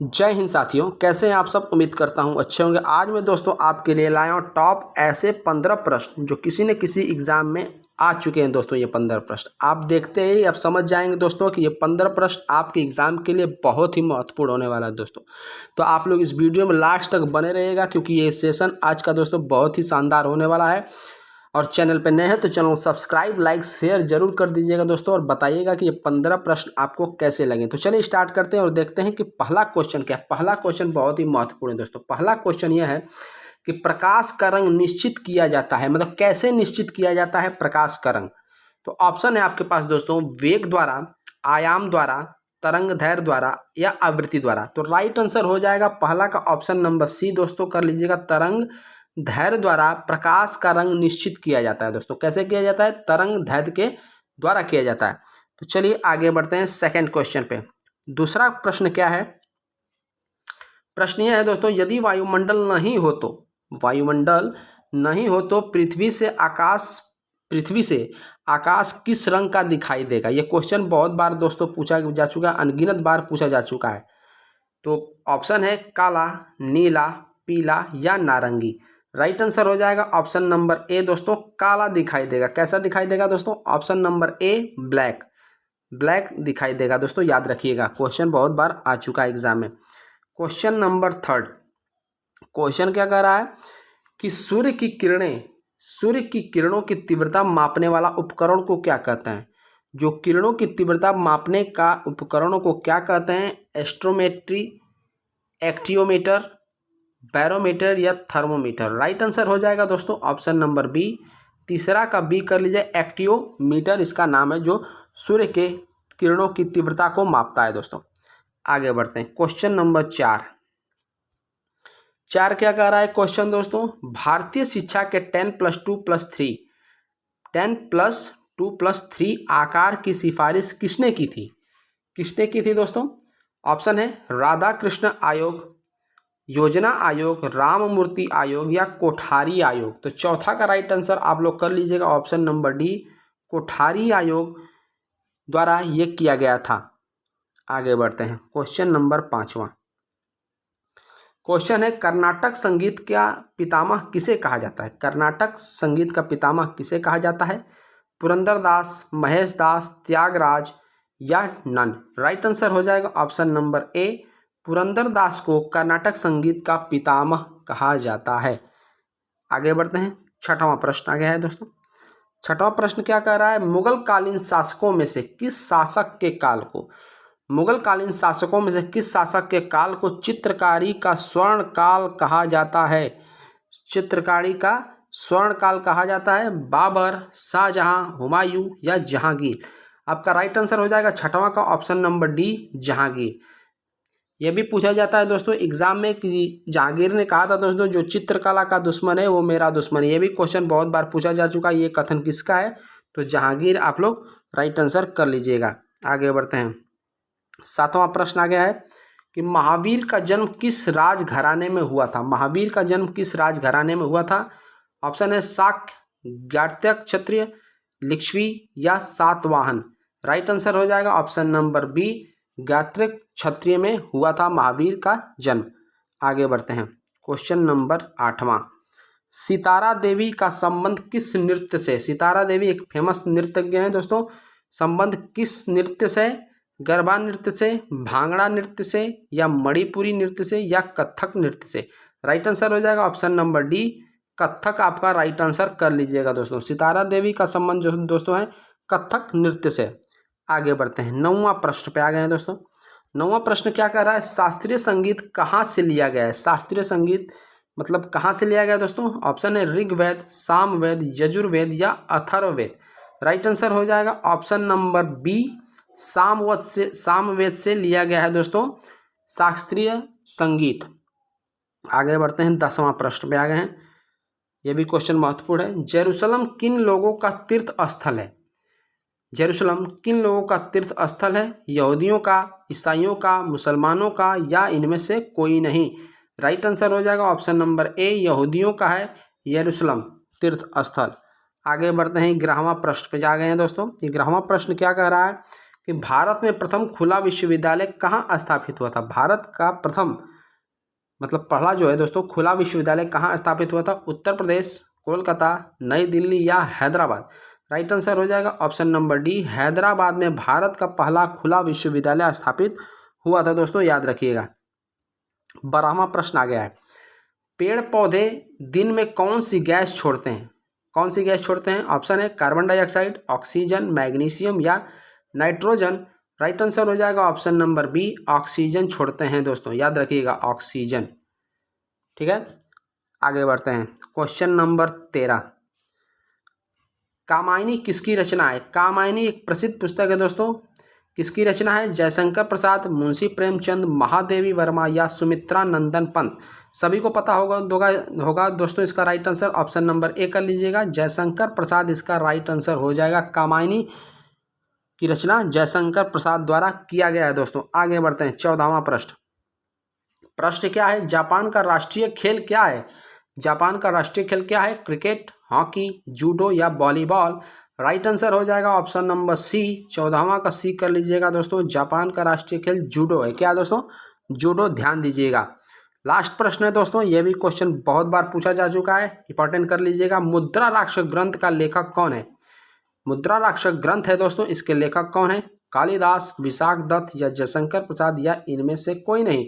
जय हिंद साथियों, कैसे हैं आप सब। उम्मीद करता हूं अच्छे होंगे। आज मैं दोस्तों आपके लिए लाया हूं टॉप ऐसे 15 प्रश्न जो किसी न किसी एग्जाम में आ चुके हैं। दोस्तों ये 15 प्रश्न आप देखते ही आप समझ जाएंगे दोस्तों कि ये 15 प्रश्न आपके एग्जाम के लिए बहुत ही महत्वपूर्ण होने वाला है दोस्तों। तो आप लोग इस वीडियो में लास्ट तक बने रहिएगा क्योंकि ये सेशन आज का दोस्तों बहुत ही शानदार होने वाला है। और चैनल पे नए हैं तो चैनल को सब्सक्राइब लाइक शेयर जरूर कर दीजिएगा दोस्तों, और बताइएगा कि ये 15 प्रश्न आपको कैसे लगे। तो चलिए स्टार्ट करते हैं और देखते हैं कि पहला क्वेश्चन क्या है। पहला क्वेश्चन बहुत ही महत्वपूर्ण है दोस्तों। पहला क्वेश्चन यह है कि प्रकाश का रंग निश्चित किया जाता है, मतलब कैसे निश्चित किया जाता है प्रकाश का रंग। तो ऑप्शन है आपके पास दोस्तों, वेग द्वारा, आयाम द्वारा, तरंग दैर्घ्य द्वारा या आवृत्ति द्वारा। तो राइट आंसर हो जाएगा पहला का ऑप्शन नंबर सी दोस्तों, कर लीजिएगा। तरंग दैर्घ्य द्वारा प्रकाश का रंग निश्चित किया जाता है दोस्तों। कैसे किया जाता है? तरंग दैर्घ्य के द्वारा किया जाता है। तो चलिए आगे बढ़ते हैं सेकंड क्वेश्चन पे। दूसरा प्रश्न क्या है? प्रश्न यह है दोस्तों, यदि वायुमंडल नहीं हो तो पृथ्वी से आकाश किस रंग का दिखाई देगा। यह क्वेश्चन बहुत बार दोस्तों पूछा जा चुका है, अनगिनत बार पूछा जा चुका है। तो ऑप्शन है काला, नीला, पीला या नारंगी। राइट आंसर हो जाएगा ऑप्शन नंबर ए दोस्तों, काला दिखाई देगा। कैसा दिखाई देगा दोस्तों? ऑप्शन नंबर ए ब्लैक दिखाई देगा दोस्तों, याद रखिएगा। क्वेश्चन बहुत बार आ चुका है एग्जाम में। क्वेश्चन नंबर थर्ड, क्वेश्चन क्या कह रहा है कि सूर्य की किरणों की तीव्रता मापने वाला उपकरण को क्या कहते हैं। जो किरणों की तीव्रता मापने का उपकरणों को क्या कहते हैं? एस्ट्रोमेट्री, एक्टियोमीटर, बैरोमीटर या थर्मोमीटर। राइट आंसर हो जाएगा दोस्तों ऑप्शन नंबर बी। तीसरा का बी कर लीजिए, एक्टियोमीटर इसका नाम है, जो सूर्य के किरणों की तीव्रता को मापता है दोस्तों। आगे बढ़ते हैं। क्वेश्चन नंबर चार क्या कह रहा है क्वेश्चन दोस्तों? भारतीय शिक्षा के 10+2+3 आकार की सिफारिश किसने की थी दोस्तों? ऑप्शन है राधाकृष्ण आयोग, योजना आयोग, राममूर्ति आयोग या कोठारी आयोग। तो चौथा का राइट आंसर आप लोग कर लीजिएगा ऑप्शन नंबर डी, कोठारी आयोग द्वारा ये किया गया था। आगे बढ़ते हैं। क्वेश्चन नंबर पांचवा क्वेश्चन है, कर्नाटक संगीत का पितामह किसे कहा जाता है। कर्नाटक संगीत का पितामह किसे कहा जाता है? पुरंदरदास, महेश दास, त्यागराज या नन। राइट आंसर हो जाएगा ऑप्शन नंबर ए, पुरंदरदास को कर्नाटक संगीत का पितामह कहा जाता है। आगे बढ़ते हैं। छठवां प्रश्न आ गया है दोस्तों। छठवां प्रश्न क्या कह रहा है? मुगल कालीन शासकों में से किस शासक के काल को चित्रकारी का स्वर्ण काल कहा जाता है। चित्रकारी का स्वर्ण काल कहा जाता है? बाबर, शाहजहां, हुमायूं या जहांगीर। आपका राइट आंसर हो जाएगा छठवां का ऑप्शन नंबर डी, जहांगीर। यह भी पूछा जाता है दोस्तों एग्जाम में कि जहांगीर ने कहा था दोस्तों, जो चित्रकला का दुश्मन है वो मेरा दुश्मन है। यह भी क्वेश्चन बहुत बार पूछा जा चुका है। ये कथन किसका है? तो जहांगीर आप लोग राइट आंसर कर लीजिएगा। आगे बढ़ते हैं। सातवां प्रश्न आ गया है कि महावीर का जन्म किस राजघराने में हुआ था। ऑप्शन है शाक्य, गात्य क्षत्रिय, लिच्छवी या सातवाहन। राइट आंसर हो जाएगा ऑप्शन नंबर बी, गात्य क्षत्रिय में हुआ था महावीर का जन्म। आगे बढ़ते हैं। क्वेश्चन नंबर आठवां, सितारा देवी का संबंध किस नृत्य से। सितारा देवी एक फेमस नृत्यज्ञ है दोस्तों। संबंध किस नृत्य से? गरबा नृत्य से, भांगड़ा नृत्य से या मणिपुरी नृत्य से या कथक नृत्य से। राइट आंसर हो जाएगा ऑप्शन नंबर डी, कथक आपका राइट आंसर कर लीजिएगा दोस्तों। सितारा देवी का संबंध जो दोस्तों है कथक नृत्य से। आगे बढ़ते हैं। नौवां प्रश्न पे आ गए हैं दोस्तों। नौवां प्रश्न क्या कह रहा है? शास्त्रीय संगीत कहाँ से लिया गया है। शास्त्रीय संगीत मतलब कहाँ से लिया गया दोस्तों? ऑप्शन है ऋग्वेद, सामवेद, यजुर्वेद या अथर्ववेद। राइट आंसर हो जाएगा ऑप्शन नंबर बी, सामवेद से लिया गया है दोस्तों शास्त्रीय संगीत। आगे बढ़ते हैं। 10वां प्रश्न पे आ गए हैं। यह भी क्वेश्चन महत्वपूर्ण है। जेरूसलम किन लोगों का तीर्थ स्थल है? यहूदियों का, ईसाइयों का, मुसलमानों का या इनमें से कोई नहीं। राइट आंसर हो जाएगा ऑप्शन नंबर ए, यहूदियों का है यरूशलेम तीर्थ स्थल। आगे बढ़ते हैं। 11वां प्रश्न पे जा गए हैं दोस्तों। 11वां प्रश्न क्या कह रहा है कि भारत में प्रथम खुला विश्वविद्यालय कहाँ स्थापित हुआ था। भारत का प्रथम मतलब पहला जो है दोस्तों खुला विश्वविद्यालय कहाँ स्थापित हुआ था। उत्तर प्रदेश, कोलकाता, नई दिल्ली या हैदराबाद। राइट आंसर हो जाएगा ऑप्शन नंबर डी, हैदराबाद में भारत का पहला खुला विश्वविद्यालय स्थापित हुआ था दोस्तों, याद रखिएगा। 12वां प्रश्न आ गया है, पेड़ पौधे दिन में कौन सी गैस छोड़ते हैं। कौन सी गैस छोड़ते हैं। ऑप्शन है कार्बन डाइऑक्साइड, ऑक्सीजन, मैग्नीशियम या नाइट्रोजन। राइट आंसर हो जाएगा ऑप्शन नंबर बी, ऑक्सीजन छोड़ते हैं दोस्तों, याद रखिएगा ऑक्सीजन। ठीक है, आगे बढ़ते हैं। क्वेश्चन नंबर 13, कामायनी किसकी रचना है। कामायनी एक प्रसिद्ध पुस्तक है दोस्तों, किसकी रचना है। जयशंकर प्रसाद, मुंशी प्रेमचंद, महादेवी वर्मा या सुमित्रा नंदन पंत। सभी को पता होगा दोस्तों इसका right answer option number A कर लीजिएगा, जयशंकर प्रसाद इसका राइट आंसर हो जाएगा। कामायनी की रचना जयशंकर प्रसाद द्वारा किया गया है दोस्तों। आगे बढ़ते हैं। 14वां प्रश्न, प्रश्न क्या है, जापान का राष्ट्रीय खेल क्या है। जापान का राष्ट्रीय खेल क्या है। क्रिकेट, हॉकी, जूडो या वॉलीबॉल। राइट आंसर हो जाएगा ऑप्शन नंबर सी, 14वां का सी कर लीजिएगा दोस्तों। जापान का राष्ट्रीय खेल जूडो है। क्या दोस्तों, जूडो, ध्यान दीजिएगा। लास्ट प्रश्न है दोस्तों, यह भी क्वेश्चन बहुत बार पूछा जा चुका है, इंपॉर्टेंट कर लीजिएगा। मुद्रा राक्षस ग्रंथ का लेखक कौन है। मुद्रा राक्षस ग्रंथ है दोस्तों, इसके लेखक कौन है। कालिदास, विशाख दत्त या जयशंकर प्रसाद या इनमें से कोई नहीं।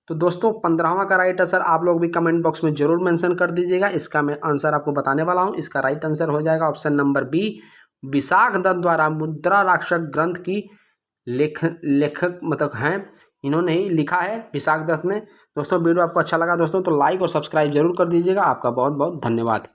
तो दोस्तों 15वां का राइट आंसर आप लोग भी कमेंट बॉक्स में जरूर मेंशन कर दीजिएगा। इसका मैं आंसर आपको बताने वाला हूं। इसका राइट आंसर हो जाएगा option number B, Vishakh Datt द्वारा मुद्रा राक्षस ग्रंथ की लेखक मतलब हैं, इन्होंने ही लिखा है, विशाख दत्त ने। दोस्तों वीडियो आपको अच्छा लगा दोस्तों तो लाइक और सब्सक्राइब जरूर कर दीजिएगा। आपका बहुत बहुत धन्यवाद।